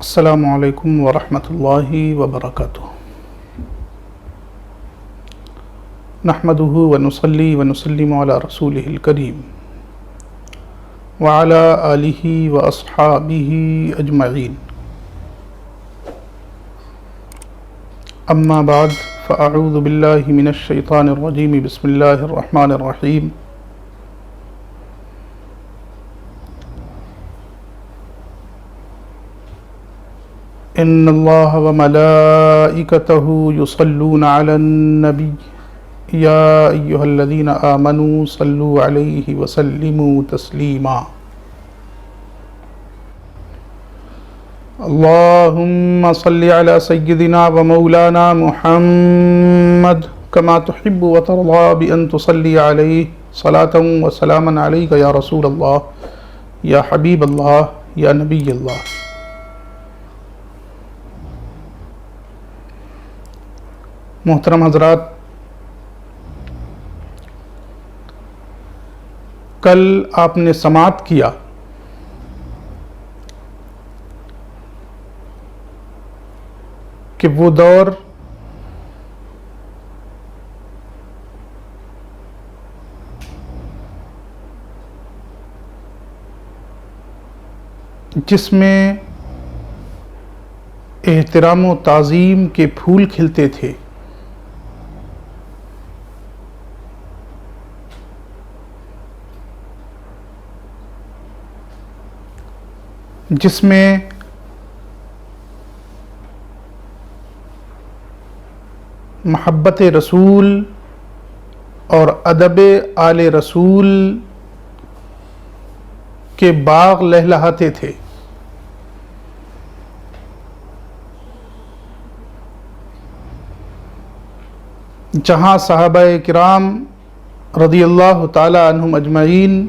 السلام علیکم ورحمۃ اللہ وبرکاتہ۔ نحمدہ ونصلی ونسلم علی رسولہ الکریم وعلی آلہ واصحابہ اجمعین، اما بعد فاعوذ باللہ من الشیطان الرجیم، بسم اللہ الرحمن الرحیم۔ ان اللہ وملائکتہ یصلون علی النبی یا ایہا الذین آمنوا صلوا علیہ وسلموا تسلیما۔ اللہم صل علی سیدنا ومولانا محمد کما تحب وترضى بأن تصلی علیہ صلاة وسلاما علیک یا رسول اللہ یا حبیب اللہ یا نبی اللہ۔ محترم حضرات، کل آپ نے سماعت کیا کہ وہ دور جس میں احترام و تعظیم کے پھول کھلتے تھے، جس میں محبت رسول اور ادب آل رسول کے باغ لہلہاتے تھے، جہاں صحابہ کرام رضی اللہ تعالی عنہم اجمعین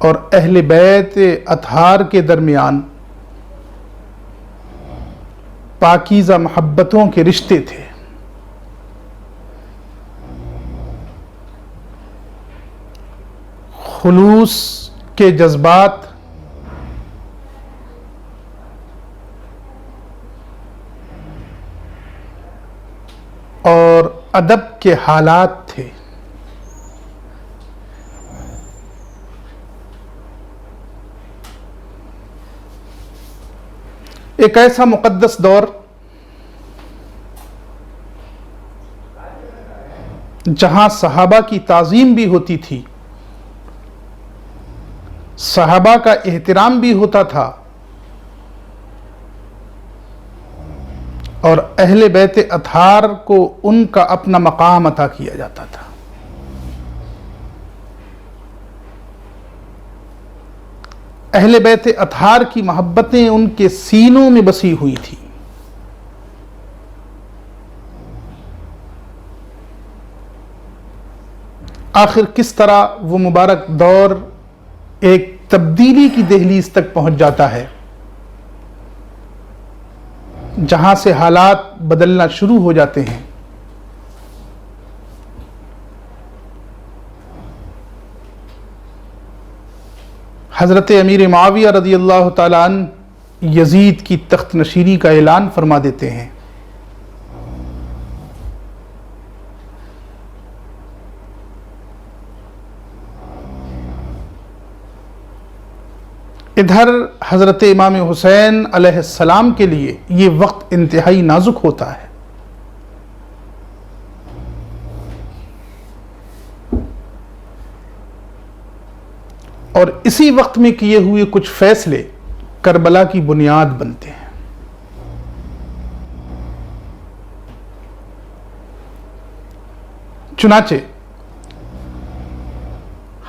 اور اہل بیت اطہار کے درمیان پاکیزہ محبتوں کے رشتے تھے۔ خلوص کے جذبات اور ادب کے حالات تھے۔ ایک ایسا مقدس دور جہاں صحابہ کی تعظیم بھی ہوتی تھی، صحابہ کا احترام بھی ہوتا تھا، اور اہل بیت اطہار کو ان کا اپنا مقام عطا کیا جاتا تھا۔ اہل بیت اطہار کی محبتیں ان کے سینوں میں بسی ہوئی تھی۔ آخر کس طرح وہ مبارک دور ایک تبدیلی کی دہلیز تک پہنچ جاتا ہے، جہاں سے حالات بدلنا شروع ہو جاتے ہیں۔ حضرت امیر معاویہ رضی اللہ تعالیٰ عنہ یزید کی تخت نشینی کا اعلان فرما دیتے ہیں۔ ادھر حضرت امام حسین علیہ السلام کے لیے یہ وقت انتہائی نازک ہوتا ہے، اور اسی وقت میں کیے ہوئے کچھ فیصلے کربلا کی بنیاد بنتے ہیں۔ چنانچہ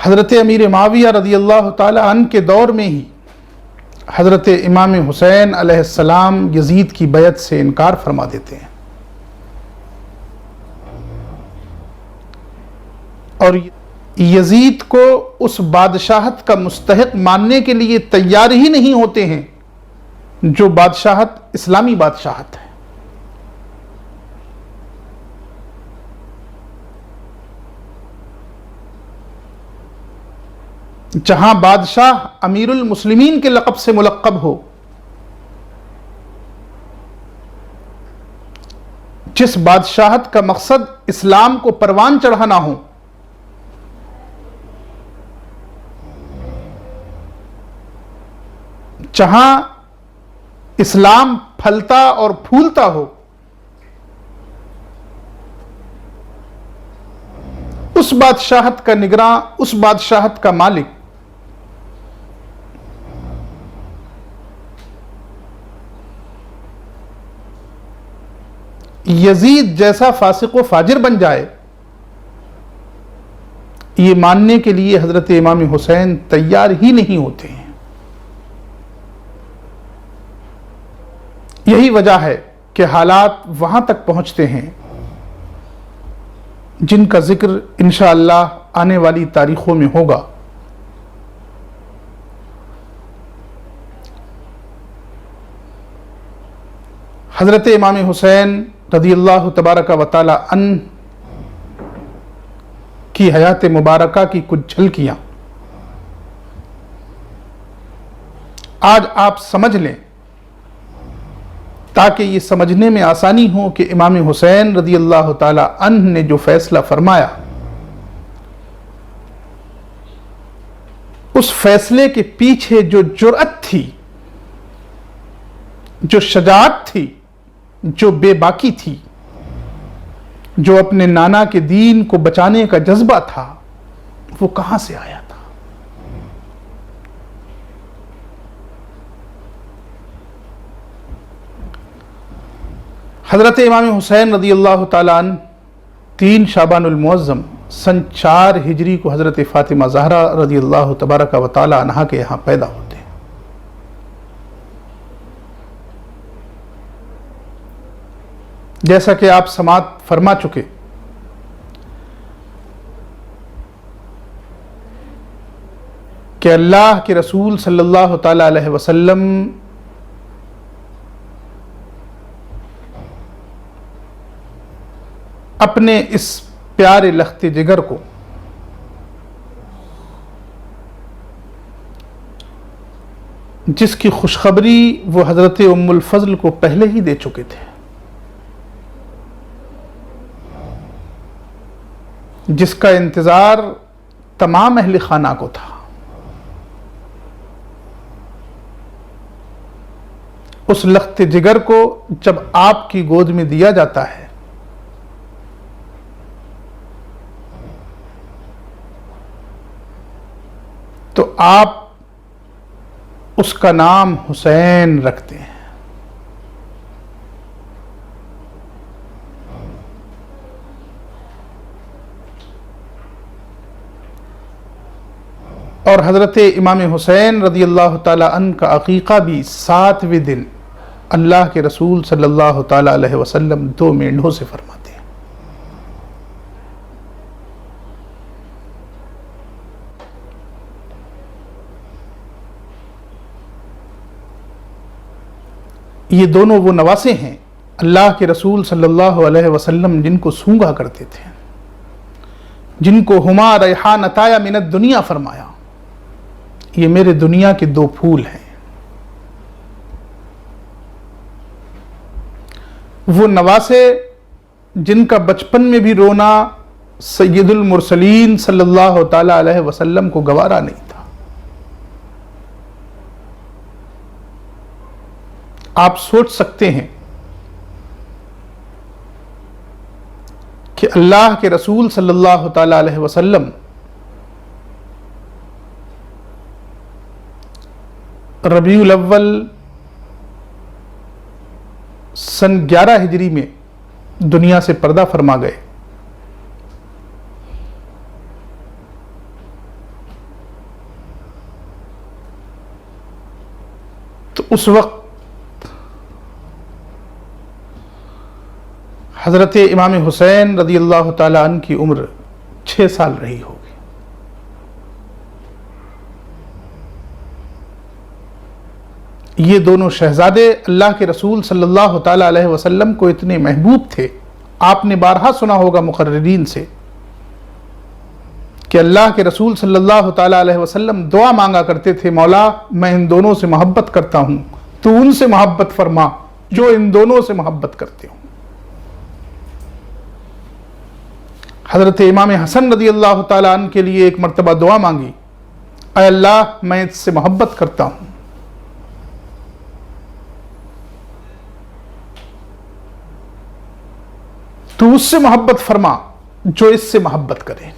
حضرت امیر معاویہ رضی اللہ تعالی عنہ کے دور میں ہی حضرت امام حسین علیہ السلام یزید کی بیعت سے انکار فرما دیتے ہیں، اور یزید کو اس بادشاہت کا مستحق ماننے کے لیے تیار ہی نہیں ہوتے ہیں جو بادشاہت اسلامی بادشاہت ہے۔ جہاں بادشاہ امیر المسلمین کے لقب سے ملقب ہو، جس بادشاہت کا مقصد اسلام کو پروان چڑھانا ہو، جہاں اسلام پھلتا اور پھولتا ہو، اس بادشاہت کا نگراں، اس بادشاہت کا مالک یزید جیسا فاسق و فاجر بن جائے، یہ ماننے کے لیے حضرت امام حسین تیار ہی نہیں ہوتے ہیں۔ یہی وجہ ہے کہ حالات وہاں تک پہنچتے ہیں جن کا ذکر انشاءاللہ آنے والی تاریخوں میں ہوگا۔ حضرت امام حسین رضی اللہ تبارک و تعالی عنہ کی حیات مبارکہ کی کچھ جھلکیاں آج آپ سمجھ لیں، تاکہ یہ سمجھنے میں آسانی ہو کہ امام حسین رضی اللہ تعالی عنہ نے جو فیصلہ فرمایا، اس فیصلے کے پیچھے جو جرأت تھی، جو شجاعت تھی، جو بے باکی تھی، جو اپنے نانا کے دین کو بچانے کا جذبہ تھا، وہ کہاں سے آیا تھا؟ حضرت امام حسین رضی اللہ تعالیٰ عنہ 3 شعبان المعظم سن 4 ہجری کو حضرت فاطمہ زہرا رضی اللہ تبارک و تعالیٰ عنہا کے یہاں پیدا ہوتے ہیں۔ جیسا کہ آپ سماعت فرما چکے، کہ اللہ کے رسول صلی اللہ تعالی علیہ وسلم اپنے اس پیارے لخت جگر کو جس کی خوشخبری وہ حضرت ام الفضل کو پہلے ہی دے چکے تھے، جس کا انتظار تمام اہل خانہ کو تھا، اس لخت جگر کو جب آپ کی گود میں دیا جاتا ہے تو آپ اس کا نام حسین رکھتے ہیں۔ اور حضرت امام حسین رضی اللہ تعالی عنہ کا عقیقہ بھی 7ویں دن اللہ کے رسول صلی اللہ تعالی علیہ وسلم 2 مینڈھوں سے فرماتے ہیں۔ یہ دونوں وہ نواسے ہیں اللہ کے رسول صلی اللہ علیہ وسلم جن کو سونگا کرتے تھے، جن کو ہما ریحانتایا من الدنیا فرمایا، یہ میرے دنیا کے 2 پھول ہیں۔ وہ نواسے جن کا بچپن میں بھی رونا سید المرسلین صلی اللہ تعالی علیہ وسلم کو گوارا نہیں تھا۔ آپ سوچ سکتے ہیں کہ اللہ کے رسول صلی اللہ تعالی علیہ وسلم ربیع الاول سن 11 ہجری میں دنیا سے پردہ فرما گئے۔ تو اس وقت حضرت امام حسین رضی اللہ تعالی عنہ کی عمر 6 سال رہی ہوگی۔ یہ دونوں شہزادے اللہ کے رسول صلی اللہ تعالی علیہ وسلم کو اتنے محبوب تھے، آپ نے بارہا سنا ہوگا مقررین سے کہ اللہ کے رسول صلی اللہ تعالی علیہ وسلم دعا مانگا کرتے تھے، مولا میں ان دونوں سے محبت کرتا ہوں، تو ان سے محبت فرما جو ان دونوں سے محبت کرتے ہوں۔ حضرت امام حسن رضی اللہ تعالیٰ عنہ کے لیے ایک مرتبہ دعا مانگی، اے اللہ میں اس سے محبت کرتا ہوں، تو اس سے محبت فرما جو اس سے محبت کرے۔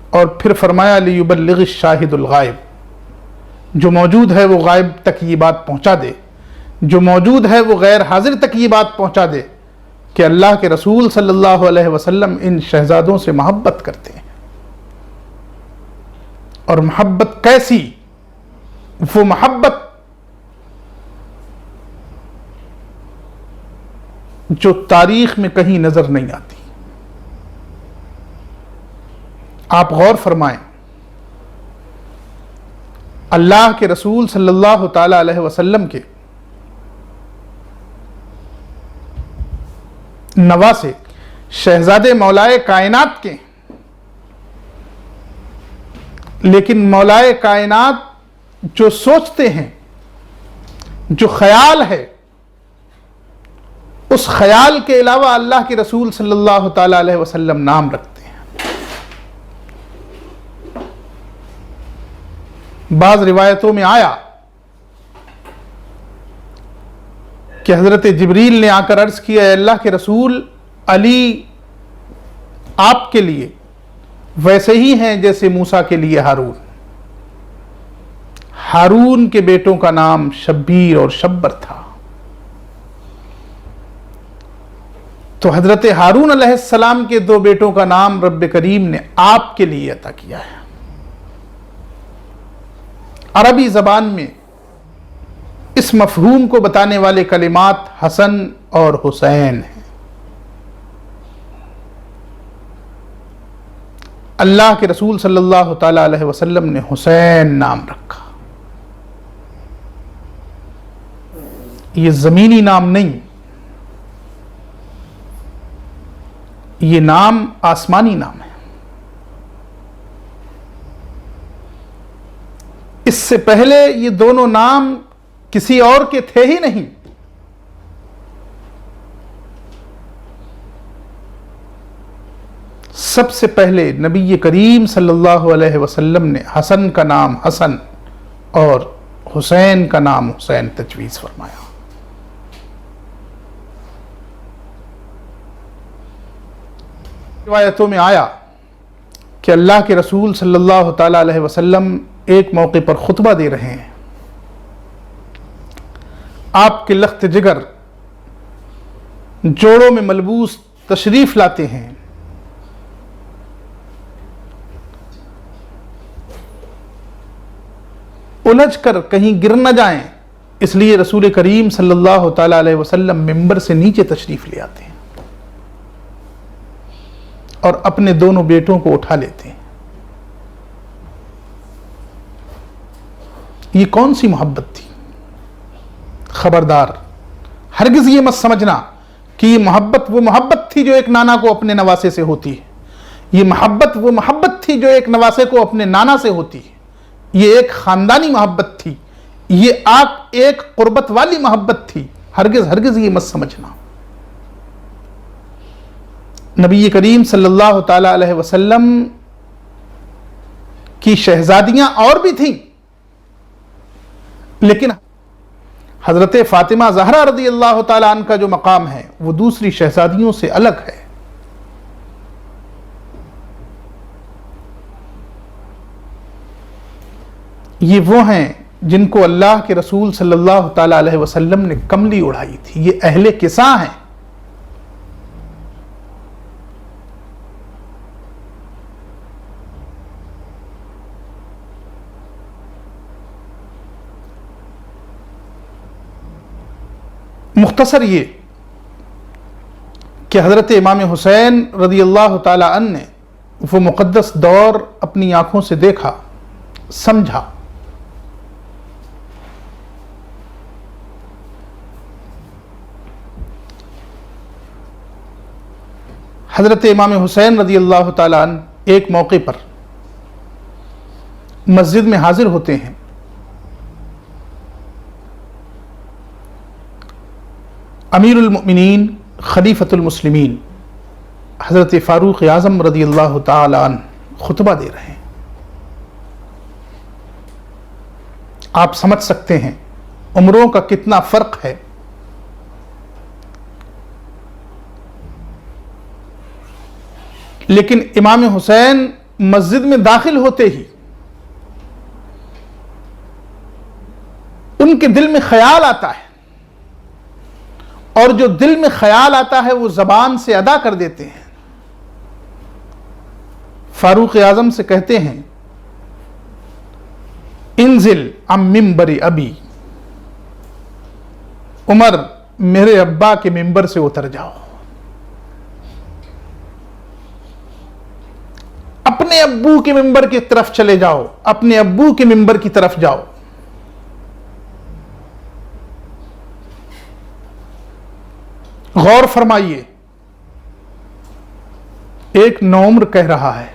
اور پھر فرمایا لیبلغ الشاہد الغائب، جو موجود ہے وہ غائب تک یہ بات پہنچا دے، جو موجود ہے وہ غیر حاضر تک یہ بات پہنچا دے کہ اللہ کے رسول صلی اللہ علیہ وسلم ان شہزادوں سے محبت کرتے ہیں۔ اور محبت کیسی؟ وہ محبت جو تاریخ میں کہیں نظر نہیں آتی۔ آپ غور فرمائیں، اللہ کے رسول صلی اللہ تعالی علیہ وسلم کے نواسے شہزادے مولائے کائنات کے، لیکن مولائے کائنات جو سوچتے ہیں، جو خیال ہے، اس خیال کے علاوہ اللہ کے رسول صلی اللہ تعالی علیہ وسلم نام رکھتے ہیں۔ بعض روایتوں میں آیا کہ حضرت جبریل نے آ کر عرض کیا، اے اللہ کے رسول، علی آپ کے لیے ویسے ہی ہیں جیسے موسیٰ کے لیے ہارون۔ ہارون کے بیٹوں کا نام شبیر اور شبر تھا، تو حضرت ہارون علیہ السلام کے دو بیٹوں کا نام رب کریم نے آپ کے لیے عطا کیا ہے۔ عربی زبان میں اس مفہوم کو بتانے والے کلمات حسن اور حسین ہیں۔ اللہ کے رسول صلی اللہ تعالی علیہ وسلم نے حسین نام رکھا۔ یہ زمینی نام نہیں، یہ نام آسمانی نام ہے۔ اس سے پہلے یہ دونوں نام کسی اور کے تھے ہی نہیں۔ سب سے پہلے نبی کریم صلی اللہ علیہ وسلم نے حسن کا نام حسن اور حسین کا نام حسین تجویز فرمایا۔ روایتوں میں آیا کہ اللہ کے رسول صلی اللہ تعالی علیہ وسلم ایک موقع پر خطبہ دے رہے ہیں، آپ کے لخت جگر جوڑوں میں ملبوس تشریف لاتے ہیں، الجھ کر کہیں گر نہ جائیں، اس لیے رسول کریم صلی اللہ تعالی علیہ وسلم ممبر سے نیچے تشریف لے آتے ہیں اور اپنے دونوں بیٹوں کو اٹھا لیتے ہیں۔ یہ کون سی محبت تھی؟ خبردار، ہرگز یہ مت سمجھنا کہ یہ محبت وہ محبت تھی جو ایک نانا کو اپنے نواسے سے ہوتی ہے۔ یہ محبت وہ محبت تھی جو ایک نواسے کو اپنے نانا سے ہوتی ہے۔ یہ ایک خاندانی محبت تھی، یہ ایک قربت والی محبت تھی۔ ہرگز یہ مت سمجھنا۔ نبی کریم صلی اللہ تعالی علیہ وسلم کی شہزادیاں اور بھی تھیں، لیکن حضرت فاطمہ زہرا رضی اللہ تعالی عنہ کا جو مقام ہے وہ دوسری شہزادیوں سے الگ ہے۔ یہ وہ ہیں جن کو اللہ کے رسول صلی اللہ تعالی علیہ وسلم نے کملی اڑائی تھی۔ یہ اہل کساں ہیں۔ مختصر یہ کہ حضرت امام حسین رضی اللہ تعالی عنہ نے وہ مقدس دور اپنی آنکھوں سے دیکھا، سمجھا۔ حضرت امام حسین رضی اللہ تعالی عنہ ایک موقع پر مسجد میں حاضر ہوتے ہیں۔ امیر المؤمنین خلیفۃ المسلمین حضرت فاروق اعظم رضی اللہ تعالیٰ عنہ خطبہ دے رہے ہیں. آپ سمجھ سکتے ہیں عمروں کا کتنا فرق ہے. لیکن امام حسین مسجد میں داخل ہوتے ہی ان کے دل میں خیال آتا ہے، اور جو دل میں خیال آتا ہے وہ زبان سے ادا کر دیتے ہیں. فاروق اعظم سے کہتے ہیں انزل عن منبر ابی، عمر میرے ابا کے منبر سے اتر جاؤ، اپنے ابو کے منبر کی طرف چلے جاؤ، اپنے ابو کے منبر کی طرف جاؤ. غور فرمائیے، ایک نوعمر کہہ رہا ہے،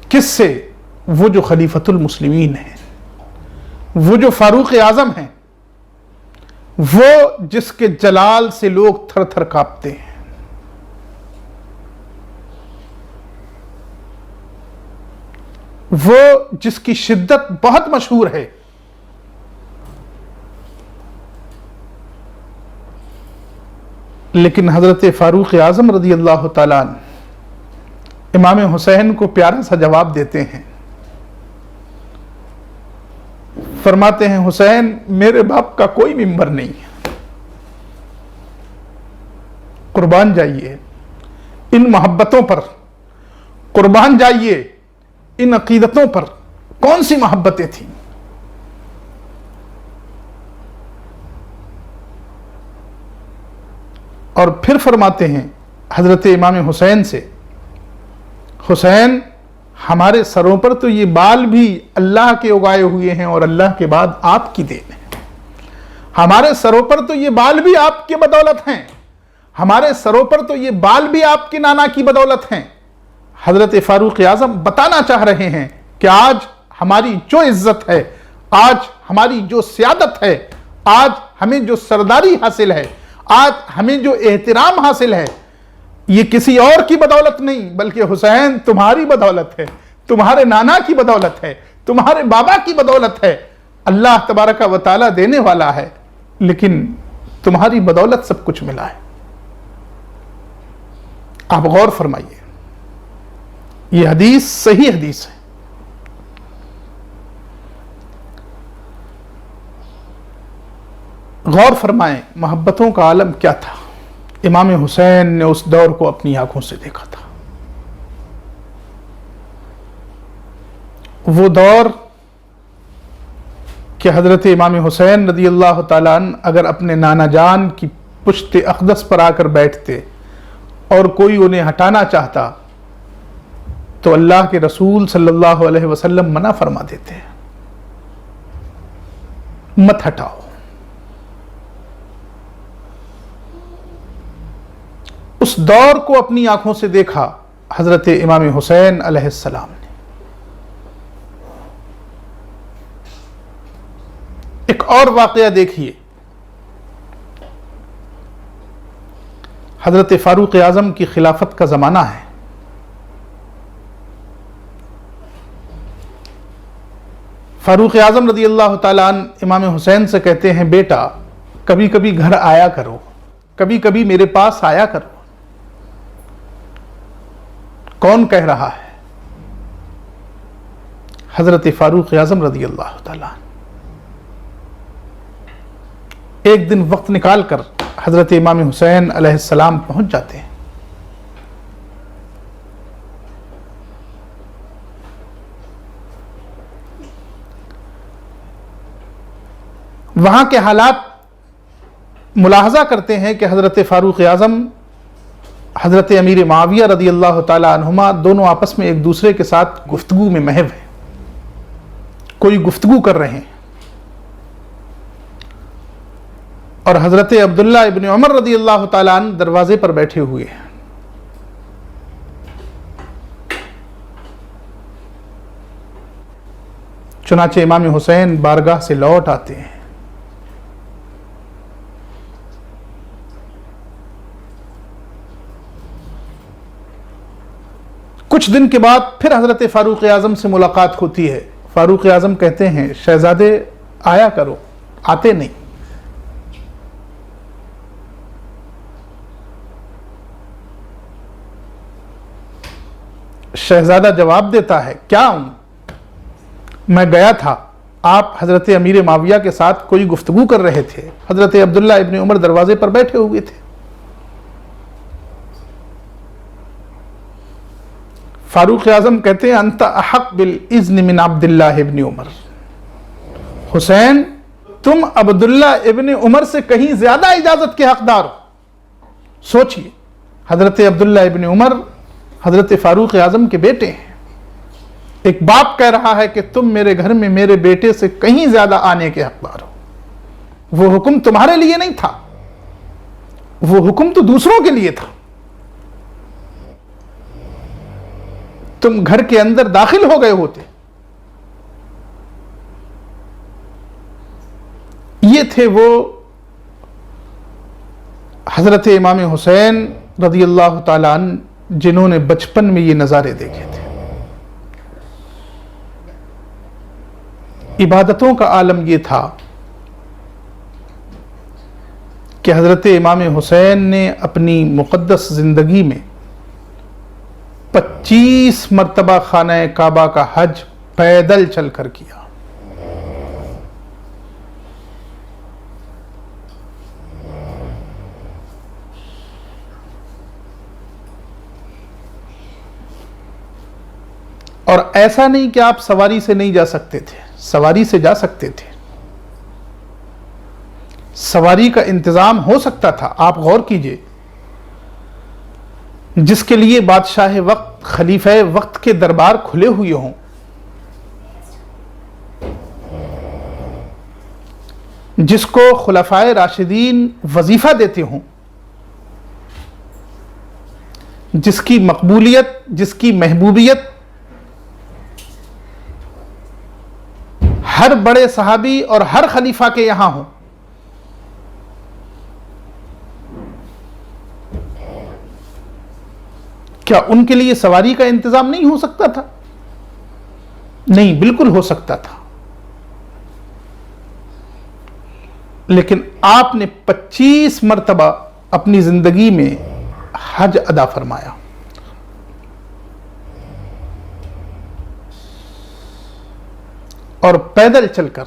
کس سے؟ وہ جو خلیفۃ المسلمین ہیں، وہ جو فاروق اعظم ہیں، وہ جس کے جلال سے لوگ تھر تھر کانپتے ہیں. وہ جس کی شدت بہت مشہور ہے. لیکن حضرت فاروق اعظم رضی اللہ تعالیٰ عنہ امام حسین کو پیارا سا جواب دیتے ہیں. فرماتے ہیں حسین میرے باپ کا کوئی منبر نہیں ہے، قربان جائیے ان محبتوں پر، قربان جائیے ان عقیدتوں پر. کون سی محبتیں تھیں؟ اور پھر فرماتے ہیں حضرت امام حسین سے، حسین ہمارے سروں پر تو یہ بال بھی اللہ کے اگائے ہوئے ہیں اور اللہ کے بعد آپ کی دین ہے. ہمارے سروں پر تو یہ بال بھی آپ کی بدولت ہیں، ہمارے سروں پر تو یہ بال بھی آپ کے نانا کی بدولت ہیں. حضرت فاروق اعظم بتانا چاہ رہے ہیں کہ آج ہماری جو عزت ہے، آج ہماری جو سیادت ہے، آج ہمیں جو سرداری حاصل ہے، آج ہمیں جو احترام حاصل ہے، یہ کسی اور کی بدولت نہیں بلکہ حسین تمہاری بدولت ہے، تمہارے نانا کی بدولت ہے، تمہارے بابا کی بدولت ہے. اللہ تبارک و تعالیٰ دینے والا ہے، لیکن تمہاری بدولت سب کچھ ملا ہے. آپ غور فرمائیے، یہ حدیث صحیح حدیث ہے. غور فرمائیں محبتوں کا عالم کیا تھا. امام حسین نے اس دور کو اپنی آنکھوں سے دیکھا تھا. وہ دور کہ حضرت امام حسین رضی اللہ تعالیٰ عنہ اگر اپنے نانا جان کی پشت اقدس پر آ کر بیٹھتے اور کوئی انہیں ہٹانا چاہتا تو اللہ کے رسول صلی اللہ علیہ وسلم منع فرما دیتے ہیں، مت ہٹاؤ. اس دور کو اپنی آنکھوں سے دیکھا حضرت امام حسین علیہ السلام نے. ایک اور واقعہ دیکھیے، حضرت فاروق اعظم کی خلافت کا زمانہ ہے. فاروق اعظم رضی اللہ تعالیٰ عنہ امام حسین سے کہتے ہیں بیٹا کبھی کبھی گھر آیا کرو، کبھی کبھی میرے پاس آیا کرو. کون کہہ رہا ہے؟ حضرت فاروق اعظم رضی اللہ تعالیٰ عنہ. ایک دن وقت نکال کر حضرت امام حسین علیہ السلام پہنچ جاتے ہیں. وہاں کے حالات ملاحظہ کرتے ہیں کہ حضرت فاروق اعظم حضرت امیر معاویہ رضی اللہ تعالی عنہما دونوں آپس میں ایک دوسرے کے ساتھ گفتگو میں محو ہیں، کوئی گفتگو کر رہے ہیں. اور حضرت عبداللہ ابن عمر رضی اللہ تعالی عنہ دروازے پر بیٹھے ہوئے ہیں. چنانچہ امام حسین بارگاہ سے لوٹ آتے ہیں. کچھ دن کے بعد پھر حضرت فاروق اعظم سے ملاقات ہوتی ہے. فاروق اعظم کہتے ہیں شہزادے آیا کرو، آتے نہیں. شہزادہ جواب دیتا ہے کیا ہوں، میں گیا تھا، آپ حضرت امیر معاویہ کے ساتھ کوئی گفتگو کر رہے تھے، حضرت عبداللہ ابن عمر دروازے پر بیٹھے ہوئے تھے. فاروق اعظم کہتے ہیں انت احق بالاذن من عبداللہ ابن عمر. حسین تم عبداللہ ابن عمر سے کہیں زیادہ اجازت کے حقدار ہو. سوچئے حضرت عبداللہ ابن عمر حضرت فاروق اعظم کے بیٹے ہیں. ایک باپ کہہ رہا ہے کہ تم میرے گھر میں میرے بیٹے سے کہیں زیادہ آنے کے حقدار ہو. وہ حکم تمہارے لیے نہیں تھا، وہ حکم تو دوسروں کے لیے تھا. تم گھر کے اندر داخل ہو گئے ہوتے. یہ تھے وہ حضرت امام حسین رضی اللہ تعالیٰ عنہ جنہوں نے بچپن میں یہ نظارے دیکھے تھے. عبادتوں کا عالم یہ تھا کہ حضرت امام حسین نے اپنی مقدس زندگی میں 25 مرتبہ خانہ کعبہ کا حج پیدل چل کر کیا. اور ایسا نہیں کہ آپ سواری سے نہیں جا سکتے تھے، سواری سے جا سکتے تھے. سواری کا انتظام ہو سکتا تھا. آپ غور کیجئے، جس کے لیے بادشاہ وقت خلیفہ وقت کے دربار کھلے ہوئے ہوں، جس کو خلفائے راشدین وظیفہ دیتے ہوں، جس کی مقبولیت، جس کی محبوبیت ہر بڑے صحابی اور ہر خلیفہ کے یہاں ہوں، کیا ان کے لیے سواری کا انتظام نہیں ہو سکتا تھا؟ نہیں، بالکل ہو سکتا تھا. لیکن آپ نے 25 مرتبہ اپنی زندگی میں حج ادا فرمایا. اور پیدل چل کر،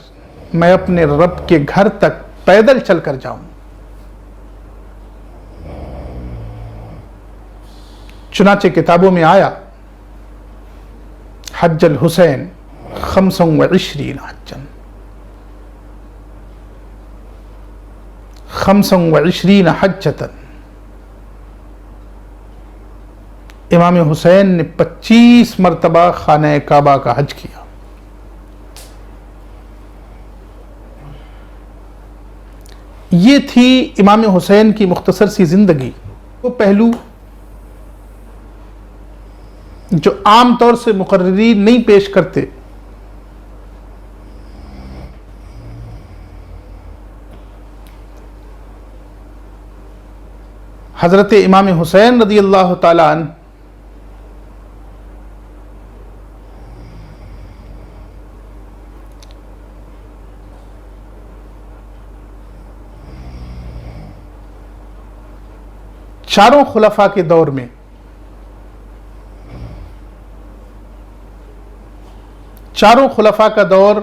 میں اپنے رب کے گھر تک پیدل چل کر جاؤں. چنانچہ کتابوں میں آیا حج الحسین 25 حجن، 25 حجتن. امام حسین نے 25 مرتبہ خانہ کعبہ کا حج کیا. یہ تھی امام حسین کی مختصر سی زندگی. وہ پہلو جو عام طور سے مقررین نہیں پیش کرتے، حضرت امام حسین رضی اللہ تعالیٰ عنہ چاروں خلفاء کے دور میں چاروں خلفاء کا دور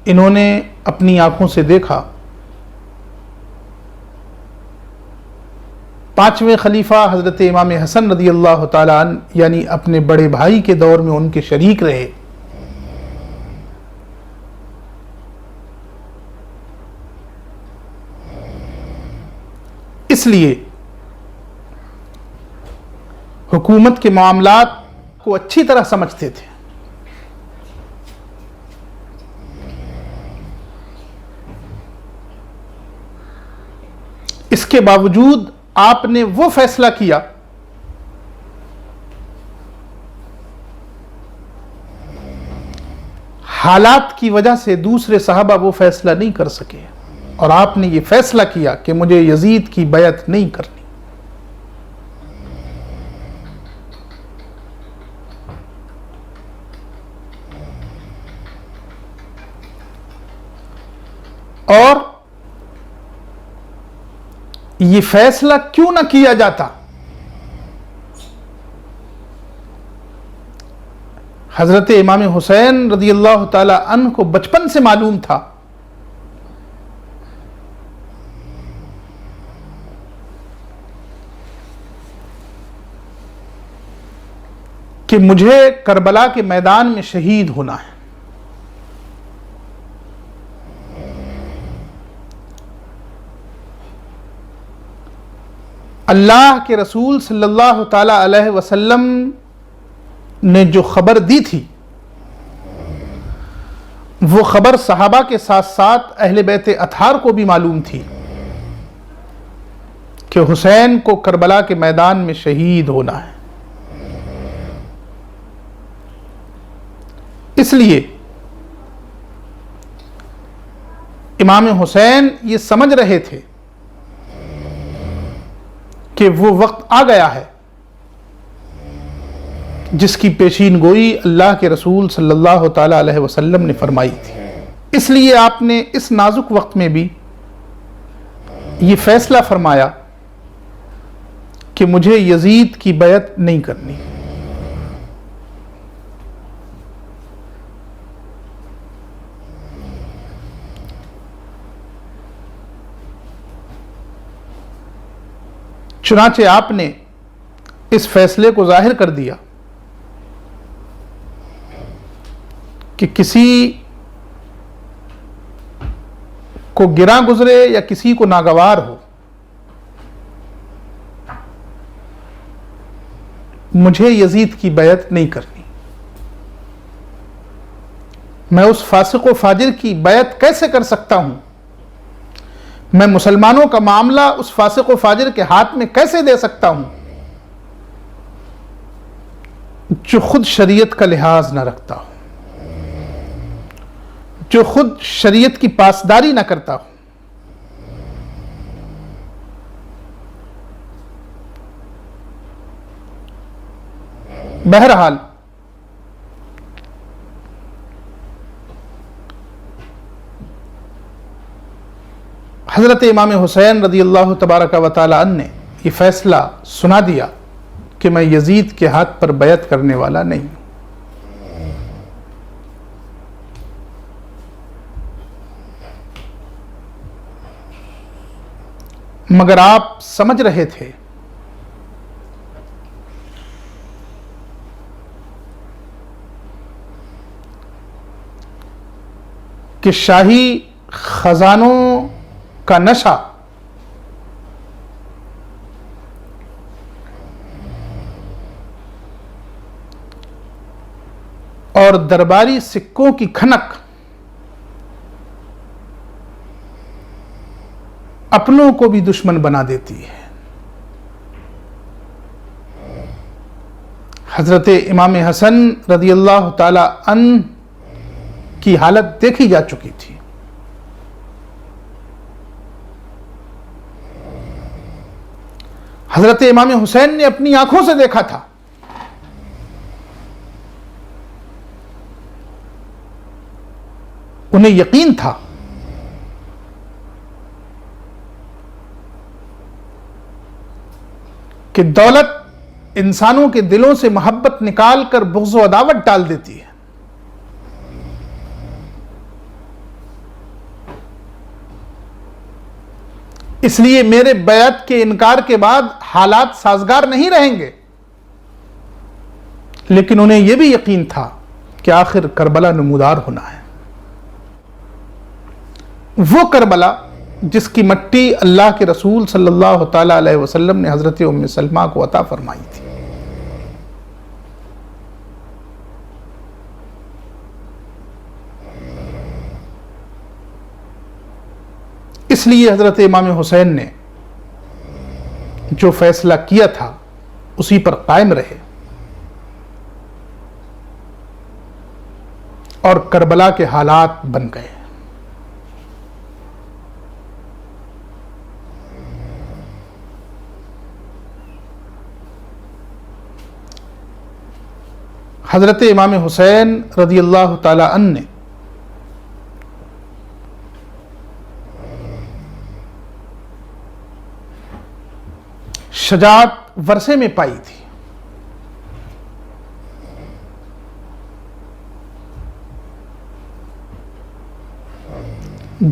انہوں نے اپنی آنکھوں سے دیکھا. 5ویں خلیفہ حضرت امام حسن رضی اللہ تعالیٰ عنہ یعنی اپنے بڑے بھائی کے دور میں ان کے شریک رہے. اس لیے حکومت کے معاملات کو اچھی طرح سمجھتے تھے. اس کے باوجود آپ نے وہ فیصلہ کیا حالات کی وجہ سے دوسرے صحابہ وہ فیصلہ نہیں کر سکے، اور آپ نے یہ فیصلہ کیا کہ مجھے یزید کی بیعت نہیں کرنی. اور یہ فیصلہ کیوں نہ کیا جاتا؟ حضرت امام حسین رضی اللہ تعالی عنہ کو بچپن سے معلوم تھا کہ مجھے کربلا کے میدان میں شہید ہونا ہے۔ اللہ کے رسول صلی اللہ تعالی علیہ وسلم نے جو خبر دی تھی وہ خبر صحابہ کے ساتھ ساتھ اہل بیت اطہار کو بھی معلوم تھی کہ حسین کو کربلا کے میدان میں شہید ہونا ہے۔ اس لیے امام حسین یہ سمجھ رہے تھے کہ وہ وقت آ گیا ہے جس کی پیشین گوئی اللہ کے رسول صلی اللہ تعالی علیہ وسلم نے فرمائی تھی۔ اس لیے آپ نے اس نازک وقت میں بھی یہ فیصلہ فرمایا کہ مجھے یزید کی بیعت نہیں کرنی۔ چنانچہ آپ نے اس فیصلے کو ظاہر کر دیا کہ کسی کو گراں گزرے یا کسی کو ناگوار ہو، مجھے یزید کی بیعت نہیں کرنی۔ میں اس فاسق و فاجر کی بیعت کیسے کر سکتا ہوں؟ میں مسلمانوں کا معاملہ اس فاسق و فاجر کے ہاتھ میں کیسے دے سکتا ہوں جو خود شریعت کا لحاظ نہ رکھتا ہو، جو خود شریعت کی پاسداری نہ کرتا ہو۔ بہرحال حضرت امام حسین رضی اللہ تبارک و تعالی عنہ نے یہ فیصلہ سنا دیا کہ میں یزید کے ہاتھ پر بیعت کرنے والا نہیں ہوں۔ مگر آپ سمجھ رہے تھے کہ شاہی خزانوں کا نشہ اور درباری سکوں کی کھنک اپنوں کو بھی دشمن بنا دیتی ہے۔ حضرت امام حسن رضی اللہ تعالی عنہ کی حالت دیکھی جا چکی تھی۔ حضرت امام حسین نے اپنی آنکھوں سے دیکھا تھا انہیں یقین تھا کہ دولت انسانوں کے دلوں سے محبت نکال کر بغض و عداوت ڈال دیتی ہے۔ اس لیے میرے بیعت کے انکار کے بعد حالات سازگار نہیں رہیں گے، لیکن انہیں یہ بھی یقین تھا کہ آخر کربلا نمودار ہونا ہے، وہ کربلا جس کی مٹی اللہ کے رسول صلی اللہ تعالی علیہ وسلم نے حضرت ام سلمہ کو عطا فرمائی تھی۔ اس لیے حضرت امام حسین نے جو فیصلہ کیا تھا اسی پر قائم رہے اور کربلا کے حالات بن گئے۔ حضرت امام حسین رضی اللہ تعالی عنہ نے شجاعت ورثے میں پائی تھی.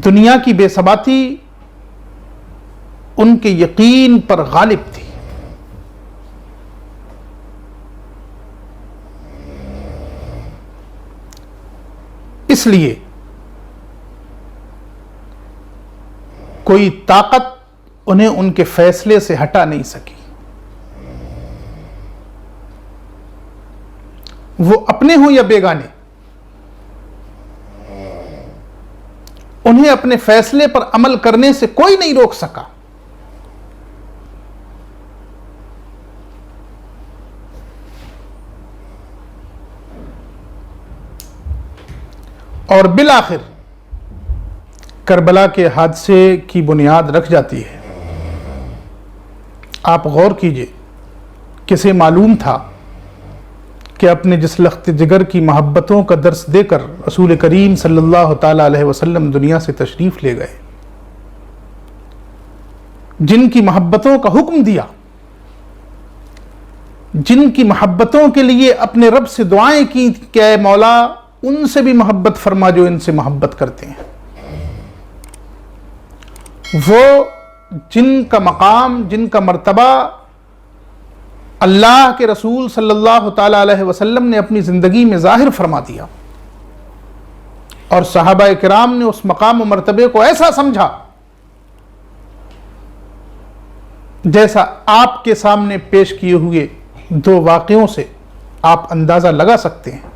دنیا کی بے ثباتی ان کے یقین پر غالب تھی. اس لیے کوئی طاقت انہیں ان کے فیصلے سے ہٹا نہیں سکی. وہ اپنے ہوں یا بیگانے، انہیں اپنے فیصلے پر عمل کرنے سے کوئی نہیں روک سکا. اور بالآخر کربلا کے حادثے کی بنیاد رکھ جاتی ہے. آپ غور کیجئے، کسے معلوم تھا کہ اپنے جس لخت جگر کی محبتوں کا درس دے کر رسول کریم صلی اللہ تعالی علیہ وسلم دنیا سے تشریف لے گئے، جن کی محبتوں کا حکم دیا، جن کی محبتوں کے لیے اپنے رب سے دعائیں کی کہ اے مولا ان سے بھی محبت فرما جو ان سے محبت کرتے ہیں، وہ جن کا مقام، جن کا مرتبہ اللہ کے رسول صلی اللہ تعالی علیہ وسلم نے اپنی زندگی میں ظاہر فرما دیا، اور صحابہ کرام نے اس مقام و مرتبے کو ایسا سمجھا جیسا آپ کے سامنے پیش کیے ہوئے دو واقعوں سے آپ اندازہ لگا سکتے ہیں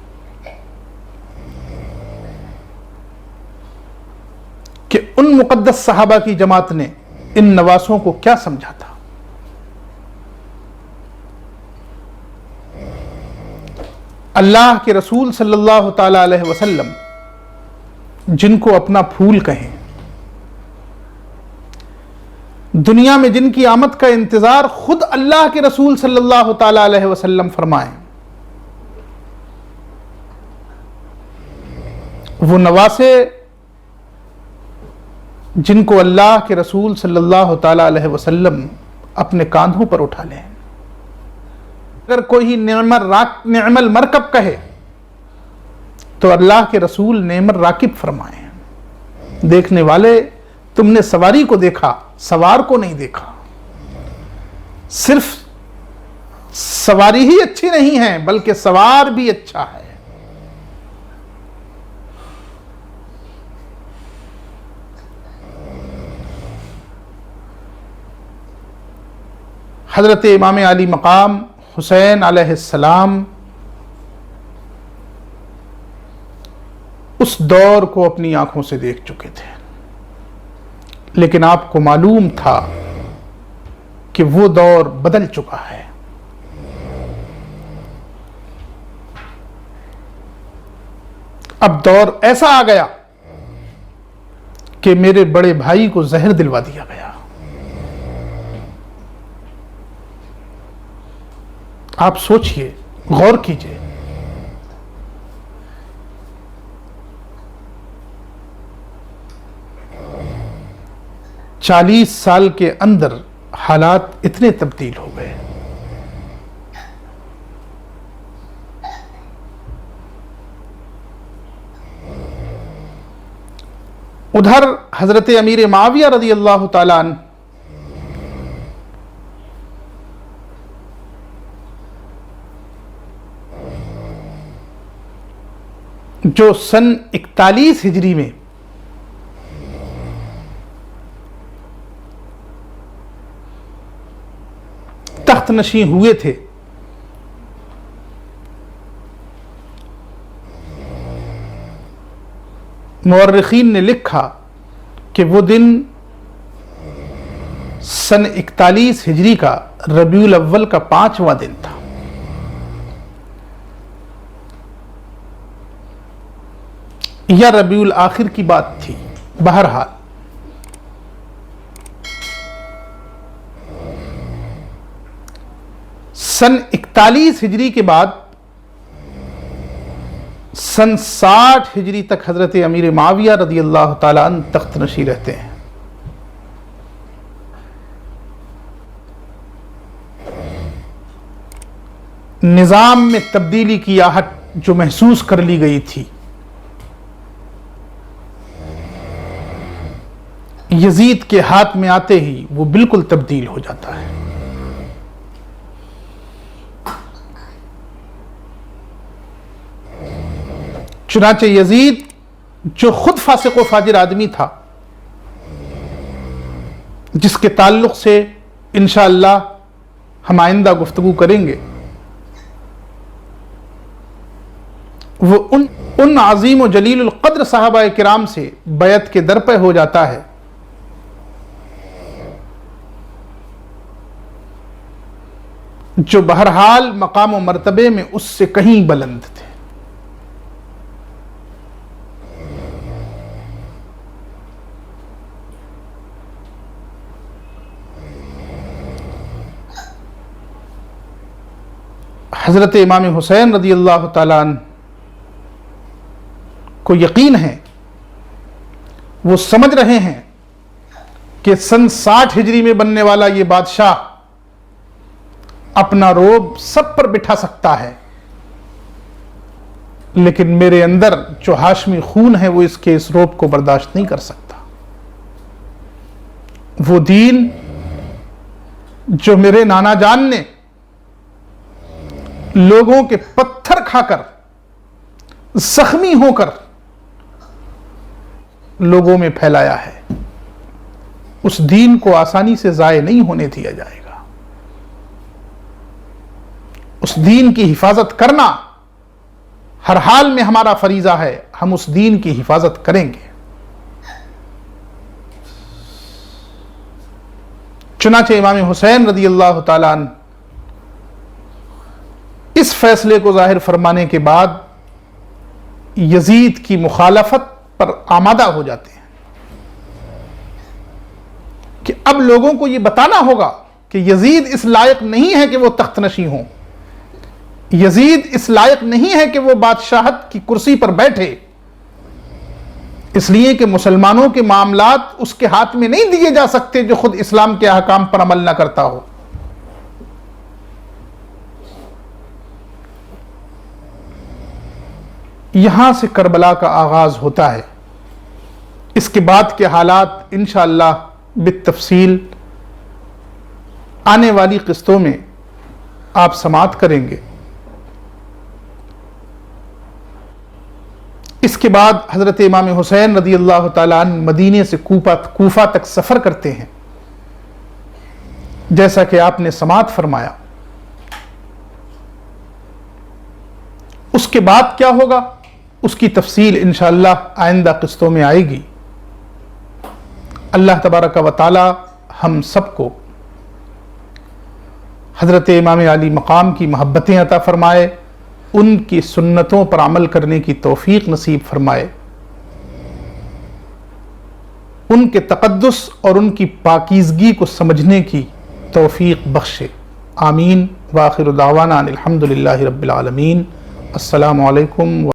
کہ ان مقدس صحابہ کی جماعت نے ان نواسوں کو کیا سمجھا تھا. اللہ کے رسول صلی اللہ تعالی علیہ وسلم جن کو اپنا پھول کہیں، دنیا میں جن کی آمد کا انتظار خود اللہ کے رسول صلی اللہ تعالی علیہ وسلم فرمائیں، وہ نواسے جن کو اللہ کے رسول صلی اللہ تعالی علیہ وسلم اپنے کاندھوں پر اٹھا لیں. اگر کوئی نعم المرکب کہے تو اللہ کے رسول نعم الراکب فرمائیں. دیکھنے والے تم نے سواری کو دیکھا، سوار کو نہیں دیکھا. صرف سواری ہی اچھی نہیں ہے بلکہ سوار بھی اچھا ہے. حضرت امام علی مقام حسین علیہ السلام اس دور کو اپنی آنکھوں سے دیکھ چکے تھے، لیکن آپ کو معلوم تھا کہ وہ دور بدل چکا ہے. اب دور ایسا آ گیا کہ میرے بڑے بھائی کو زہر دلوا دیا گیا. آپ سوچئے، غور کیجئے، چالیس سال کے اندر حالات اتنے تبدیل ہو گئے. ادھر حضرت امیر معاویہ رضی اللہ تعالیٰ عنہ جو سن 41 ہجری میں تخت نشین ہوئے تھے، مورخین نے لکھا کہ وہ دن سن 41 ہجری کا ربیع الاول کا 5واں دن تھا. یا ربیع الاخر کی بات تھی. بہرحال سن 41 ہجری کے بعد سن 60 ہجری تک حضرت امیر معاویہ رضی اللہ تعالیٰ عنہ تخت نشین رہتے ہیں. نظام میں تبدیلی کی آہٹ جو محسوس کر لی گئی تھی، یزید کے ہاتھ میں آتے ہی وہ بالکل تبدیل ہو جاتا ہے۔ چنانچہ یزید جو خود فاسق و فاجر آدمی تھا، جس کے تعلق سے انشاءاللہ ہم آئندہ گفتگو کریں گے، وہ ان عظیم و جلیل القدر صحابہ کرام سے بیعت کے در پہ ہو جاتا ہے جو بہرحال مقام و مرتبے میں اس سے کہیں بلند تھے۔ حضرت امام حسین رضی اللہ تعالیٰ عنہ کو یقین ہے، وہ سمجھ رہے ہیں کہ سن 60 ہجری میں بننے والا یہ بادشاہ اپنا روب سب پر بٹھا سکتا ہے، لیکن میرے اندر جو ہاشمی خون ہے وہ اس روب کو برداشت نہیں کر سکتا۔ وہ دین جو میرے نانا جان نے لوگوں کے پتھر کھا کر، زخمی ہو کر لوگوں میں پھیلایا ہے، اس دین کو آسانی سے ضائع نہیں ہونے دیا جائے گا۔ اس دین کی حفاظت کرنا ہر حال میں ہمارا فریضہ ہے، ہم اس دین کی حفاظت کریں گے۔ چنانچہ امام حسین رضی اللہ تعالیٰ عنہ اس فیصلے کو ظاہر فرمانے کے بعد یزید کی مخالفت پر آمادہ ہو جاتے ہیں کہ اب لوگوں کو یہ بتانا ہوگا کہ یزید اس لائق نہیں ہے کہ وہ تخت نشین ہوں، یزید اس لائق نہیں ہے کہ وہ بادشاہت کی کرسی پر بیٹھے، اس لیے کہ مسلمانوں کے معاملات اس کے ہاتھ میں نہیں دیے جا سکتے جو خود اسلام کے احکام پر عمل نہ کرتا ہو۔ یہاں سے کربلا کا آغاز ہوتا ہے۔ اس کے بعد کے حالات انشاءاللہ بالتفصیل آنے والی قسطوں میں آپ سماعت کریں گے۔ اس کے بعد حضرت امام حسین رضی اللہ تعالیٰ عنہ مدینے سے کوفہ تک سفر کرتے ہیں، جیسا کہ آپ نے سماعت فرمایا۔ اس کے بعد کیا ہوگا اس کی تفصیل انشاءاللہ آئندہ قسطوں میں آئے گی۔ اللہ تبارک و تعالی ہم سب کو حضرت امام علی مقام کی محبتیں عطا فرمائے، ان کی سنتوں پر عمل کرنے کی توفیق نصیب فرمائے، ان کے تقدس اور ان کی پاکیزگی کو سمجھنے کی توفیق بخشے۔ آمین۔ وآخر دعوانا ان الحمد للہ رب العالمین۔ السلام علیکم